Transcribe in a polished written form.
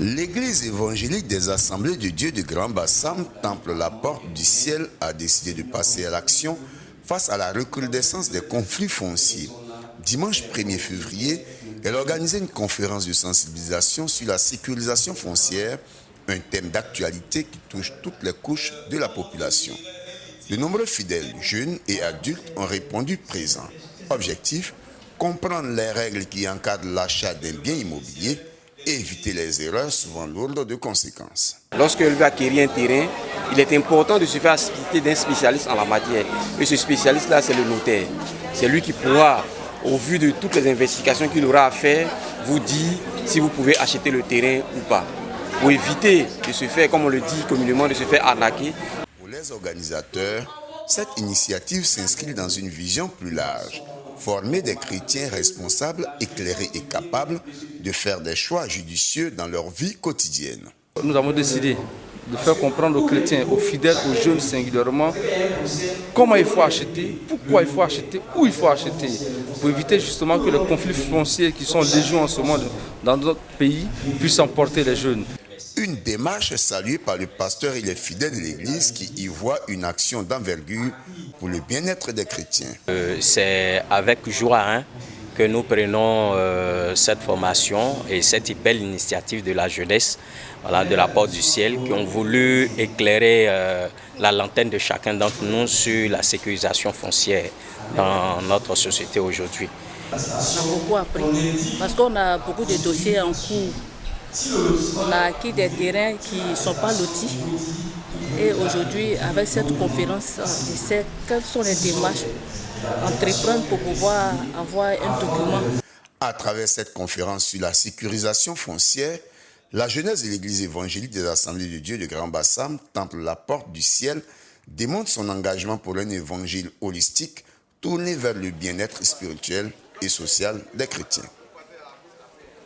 L'Église évangélique des Assemblées de Dieu de Grand Bassam, Temple la Porte du Ciel, a décidé de passer à l'action face à la recrudescence des conflits fonciers. Dimanche 1er février, elle a organisé une conférence de sensibilisation sur la sécurisation foncière, un thème d'actualité qui touche toutes les couches de la population. De nombreux fidèles, jeunes et adultes, ont répondu présents. Objectif, comprendre les règles qui encadrent l'achat d'un bien immobilier et éviter les erreurs souvent lourdes de conséquences. Lorsque l'on veut acquérir un terrain, il est important de se faire assister d'un spécialiste en la matière. Et ce spécialiste-là, c'est le notaire. C'est lui qui pourra, au vu de toutes les investigations qu'il aura à faire, vous dire si vous pouvez acheter le terrain ou pas. Pour éviter de se faire, comme on le dit communément, de se faire arnaquer. Pour les organisateurs, cette initiative s'inscrit dans une vision plus large. Former des chrétiens responsables, éclairés et capables de faire des choix judicieux dans leur vie quotidienne. Nous avons décidé de faire comprendre aux chrétiens, aux fidèles, aux jeunes singulièrement, comment il faut acheter, pourquoi il faut acheter, où il faut acheter, pour éviter justement que les conflits fonciers qui sont légion en ce moment dans notre pays puissent emporter les jeunes. Une démarche saluée par le pasteur et les fidèles de l'Église qui y voient une action d'envergure pour le bien-être des chrétiens. C'est avec joie que nous prenons cette formation et cette belle initiative de la jeunesse, de la Porte du Ciel, qui ont voulu éclairer la lanterne de chacun d'entre nous sur la sécurisation foncière dans notre société aujourd'hui. On a beaucoup appris parce qu'on a beaucoup de dossiers en cours. On a acquis des terrains qui ne sont pas lotis. Et aujourd'hui, avec cette conférence, je sais quelles sont les démarches à entreprendre pour pouvoir avoir un document. À travers cette conférence sur la sécurisation foncière, la jeunesse de l'Église évangélique des Assemblées de Dieu de Grand Bassam, Temple la Porte du Ciel, démontre son engagement pour un évangile holistique tourné vers le bien-être spirituel et social des chrétiens.